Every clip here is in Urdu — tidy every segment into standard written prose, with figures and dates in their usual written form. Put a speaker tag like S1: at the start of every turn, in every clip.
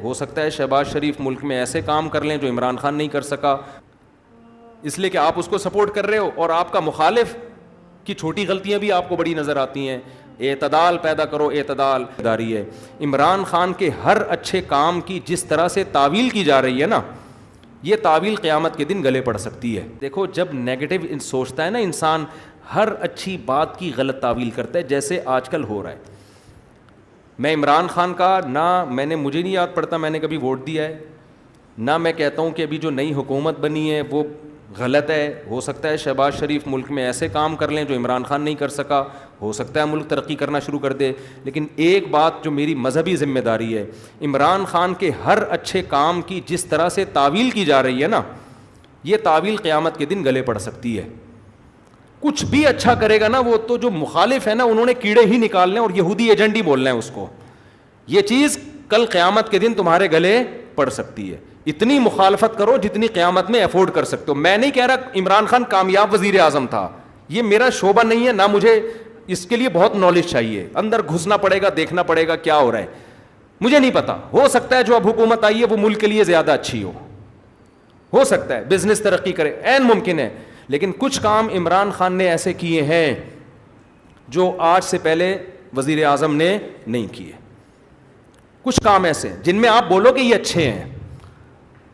S1: ہو سکتا ہے شہباز شریف ملک میں ایسے کام کر لیں جو عمران خان نہیں کر سکا, اس لیے کہ آپ اس کو سپورٹ کر رہے ہو اور آپ کا مخالف کی چھوٹی غلطیاں بھی آپ کو بڑی نظر آتی ہیں. اعتدال پیدا کرو, اعتدال داری ہے. عمران خان کے ہر اچھے کام کی جس طرح سے تعویل کی جا رہی ہے نا, یہ تعویل قیامت کے دن گلے پڑ سکتی ہے. دیکھو جب نیگیٹو سوچتا ہے نا انسان, ہر اچھی بات کی غلط تعویل کرتا ہے, جیسے آج کل ہو رہا ہے. میں عمران خان کا نہ مجھے نہیں یاد پڑتا میں نے کبھی ووٹ دیا ہے, نہ میں کہتا ہوں کہ ابھی جو نئی حکومت بنی ہے وہ غلط ہے. ہو سکتا ہے شہباز شریف ملک میں ایسے کام کر لیں جو عمران خان نہیں کر سکا, ہو سکتا ہے ملک ترقی کرنا شروع کر دے. لیکن ایک بات جو میری مذہبی ذمہ داری ہے, عمران خان کے ہر اچھے کام کی جس طرح سے تعویل کی جا رہی ہے نا, یہ تعویل قیامت کے دن گلے پڑ سکتی ہے. کچھ بھی اچھا کرے گا نا, وہ تو جو مخالف ہے نا انہوں نے کیڑے ہی نکالنے اور یہودی ایجنٹ ہی بولنا ہے اس کو. یہ چیز کل قیامت کے دن تمہارے گلے پڑ سکتی ہے. اتنی مخالفت کرو جتنی قیامت میں افورڈ کر سکتے ہو. میں نہیں کہہ رہا عمران خان کامیاب وزیر اعظم تھا, یہ میرا شعبہ نہیں ہے, نہ مجھے اس کے لیے بہت نالج چاہیے, اندر گھسنا پڑے گا, دیکھنا پڑے گا کیا ہو رہا ہے, مجھے نہیں پتا. ہو سکتا ہے جو اب حکومت آئی ہے وہ ملک کے لیے زیادہ اچھی ہو سکتا ہے بزنس ترقی کرے, عین ممکن ہے. لیکن کچھ کام عمران خان نے ایسے کیے ہیں جو آج سے پہلے وزیر اعظم نے نہیں کیے. کچھ کام ایسے جن میں آپ بولو کہ یہ اچھے ہیں.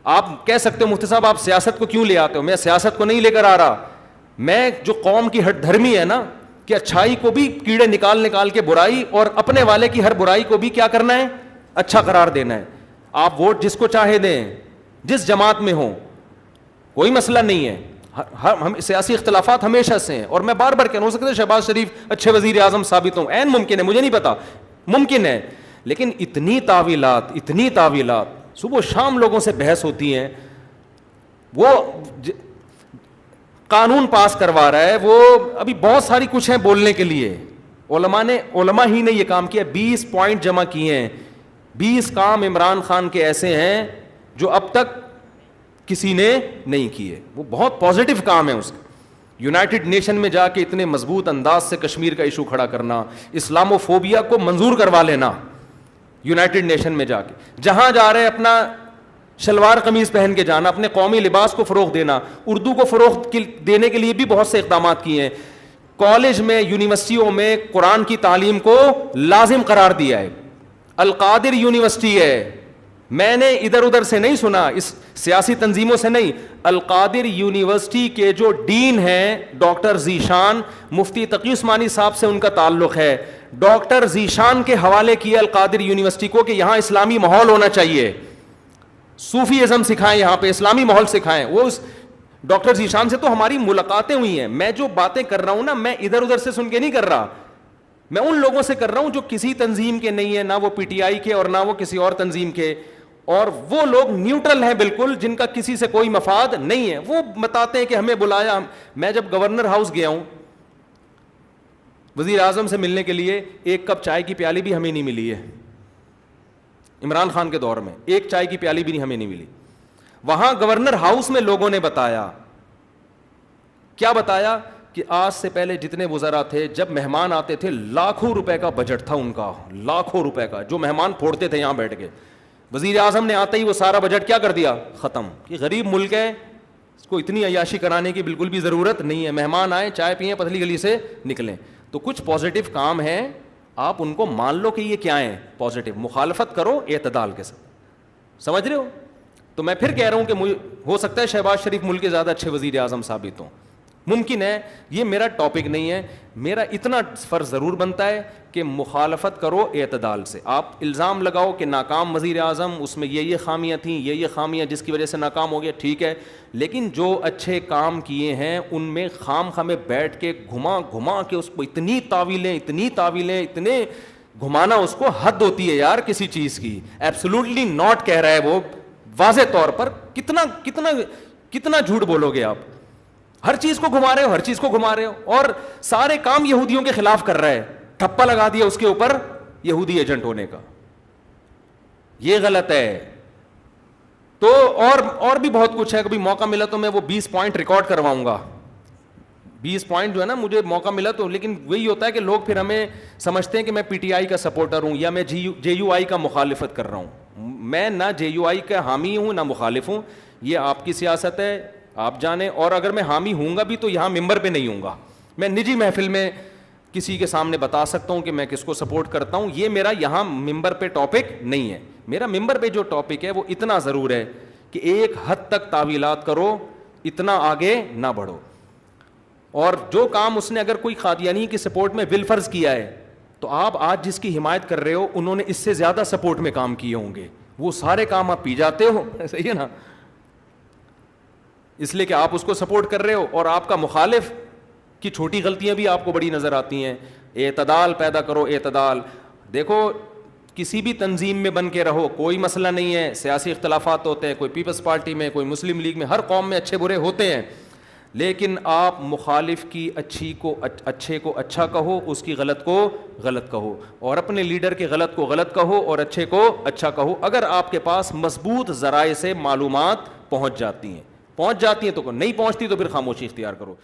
S1: آپ کہہ سکتے ہو مفتی صاحب آپ سیاست کو کیوں لے آتے ہو, میں سیاست کو نہیں لے کر آ رہا, میں جو قوم کی ہٹ دھرمی ہے نا کہ اچھائی کو بھی کیڑے نکال کے برائی, اور اپنے والے کی ہر برائی کو بھی کیا کرنا ہے, اچھا قرار دینا ہے. آپ ووٹ جس کو چاہے دیں, جس جماعت میں ہوں, کوئی مسئلہ نہیں ہے. ہم سیاسی اختلافات ہمیشہ سے ہیں, اور میں بار بار کہنا, ہو سکتا ہے شہباز شریف اچھے وزیر اعظم ثابت ہوں, عین ممکن ہے, مجھے نہیں پتا, ممکن ہے. لیکن اتنی تعویلات صبح و شام لوگوں سے بحث ہوتی ہیں. وہ قانون پاس کروا رہا ہے, وہ ابھی بہت ساری کچھ ہیں بولنے کے لیے. علماء ہی نے یہ کام کیا, 20 پوائنٹ جمع کیے ہیں. 20 کام عمران خان کے ایسے ہیں جو اب تک کسی نے نہیں کیے. وہ بہت پازیٹیو کام ہے اس کا. یونائٹڈ نیشن میں جا کے اتنے مضبوط انداز سے کشمیر کا ایشو کھڑا کرنا, اسلامو فوبیا کو منظور کروا لینا یونائٹڈ نیشن میں جا کے, جہاں جا رہے اپنا شلوار قمیض پہن کے جانا, اپنے قومی لباس کو فروغ دینا, اردو کو فروغ دینے کے لیے بھی بہت سے اقدامات کیے ہیں. کالج میں, یونیورسٹیوں میں قرآن کی تعلیم کو لازم قرار دیا ہے. القادر یونیورسٹی ہے, میں نے ادھر ادھر سے نہیں سنا, اس سیاسی تنظیموں سے نہیں. القادر یونیورسٹی کے جو ڈین ہیں ڈاکٹر ذیشان, مفتی تقی عثمانی صاحب سے ان کا تعلق ہے. ڈاکٹر ذیشان کے حوالے کیا القادر یونیورسٹی کو کہ یہاں اسلامی ماحول ہونا چاہیے, صوفی ازم سکھائیں, یہاں پہ اسلامی ماحول سکھائیں. وہ ڈاکٹر ذیشان سے تو ہماری ملاقاتیں ہوئی ہیں. میں جو باتیں کر رہا ہوں نا, میں ادھر ادھر سے سن کے نہیں کر رہا, میں ان لوگوں سے کر رہا ہوں جو کسی تنظیم کے نہیں ہیں, نہ وہ پی ٹی آئی کے اور نہ وہ کسی اور تنظیم کے, اور وہ لوگ نیوٹرل ہیں بالکل, جن کا کسی سے کوئی مفاد نہیں ہے. وہ بتاتے ہیں کہ ہمیں بلایا. میں جب گورنر ہاؤس گیا ہوں وزیر اعظم سے ملنے کے لیے, ایک کپ چائے کی پیالی بھی ہمیں نہیں ملی ہے. عمران خان کے دور میں ایک چائے کی پیالی بھی ہمیں نہیں ملی. وہاں گورنر ہاؤس میں لوگوں نے بتایا, کیا بتایا, کہ آج سے پہلے جتنے وزراء تھے جب مہمان آتے تھے لاکھوں روپے کا بجٹ تھا ان کا, لاکھوں روپے کا, جو مہمان پھوڑتے تھے یہاں بیٹھ کے. وزیر اعظم نے آتے ہی وہ سارا بجٹ کیا کر دیا, ختم. کہ غریب ملک ہے, اس کو اتنی عیاشی کرانے کی بالکل بھی ضرورت نہیں ہے, مہمان آئے چائے پئیں پتلی گلی سے نکلیں. تو کچھ پازیٹیو کام ہیں, آپ ان کو مان لو کہ یہ کیا ہیں پازیٹیو. مخالفت کرو اعتدال کے ساتھ, سمجھ رہے ہو. تو میں پھر کہہ رہا ہوں کہ ہو سکتا ہے شہباز شریف ملک کے زیادہ اچھے وزیر اعظم ثابت ہوں, ممکن ہے. یہ میرا ٹاپک نہیں ہے. میرا اتنا فرض ضرور بنتا ہے کہ مخالفت کرو اعتدال سے. آپ الزام لگاؤ کہ ناکام وزیر اعظم, اس میں یہ خامیاں تھیں, یہ خامیاں جس کی وجہ سے ناکام ہو گیا, ٹھیک ہے. لیکن جو اچھے کام کیے ہیں ان میں خام میں بیٹھ کے گھما کے اس کو اتنی تعویلیں اتنے گھمانا, اس کو حد ہوتی ہے یار کسی چیز کی. ایبسولوٹلی ناٹ کہہ رہا ہے وہ واضح طور پر. کتنا جھوٹ بولو گے آپ. ہر چیز کو گھما رہے ہو, اور سارے کام یہودیوں کے خلاف کر رہا ہے. ٹھپا لگا دیا اس کے اوپر یہودی ایجنٹ ہونے کا, یہ غلط ہے. تو اور بھی بہت کچھ ہے. کبھی موقع ملا تو میں وہ 20 پوائنٹ ریکارڈ کرواؤں گا. 20 پوائنٹ جو ہے نا, مجھے موقع ملا تو. لیکن وہی ہوتا ہے کہ لوگ پھر ہمیں سمجھتے ہیں کہ میں پی ٹی آئی کا سپورٹر ہوں یا میں جے یو آئی کا مخالفت کر رہا ہوں. میں نہ JUI کا حامی ہوں نہ مخالف ہوں, یہ آپ کی سیاست ہے, آپ جانیں. اور اگر میں حامی ہوں گا بھی تو یہاں ممبر پہ نہیں ہوں گا, میں نجی محفل میں کسی کے سامنے بتا سکتا ہوں کہ میں کس کو سپورٹ کرتا ہوں. یہ میرا یہاں ممبر پہ ٹاپک نہیں ہے. میرا ممبر پہ جو ٹاپک ہے وہ اتنا ضرور ہے کہ ایک حد تک تعویلات کرو, اتنا آگے نہ بڑھو. اور جو کام اس نے اگر کوئی قادیانی کی سپورٹ میں بالفرض کیا ہے, تو آپ آج جس کی حمایت کر رہے ہو انہوں نے اس سے زیادہ سپورٹ میں کام کیے ہوں گے, وہ سارے کام آپ پی جاتے ہو. صحیح ہے نا, اس لیے کہ آپ اس کو سپورٹ کر رہے ہو, اور آپ کا مخالف کی چھوٹی غلطیاں بھی آپ کو بڑی نظر آتی ہیں. اعتدال پیدا کرو, اعتدال. دیکھو کسی بھی تنظیم میں بن کے رہو, کوئی مسئلہ نہیں ہے, سیاسی اختلافات ہوتے ہیں, کوئی پیپلز پارٹی میں, کوئی مسلم لیگ میں, ہر قوم میں اچھے برے ہوتے ہیں, لیکن آپ مخالف کی اچھے کو اچھا کہو, اس کی غلط کو غلط کہو, اور اپنے لیڈر کے غلط کو غلط کہو اور اچھے کو اچھا کہو. اگر آپ کے پاس مضبوط ذرائع سے معلومات پہنچ جاتی ہیں تو نہیں پہنچتی تو پھر خاموشی اختیار کرو.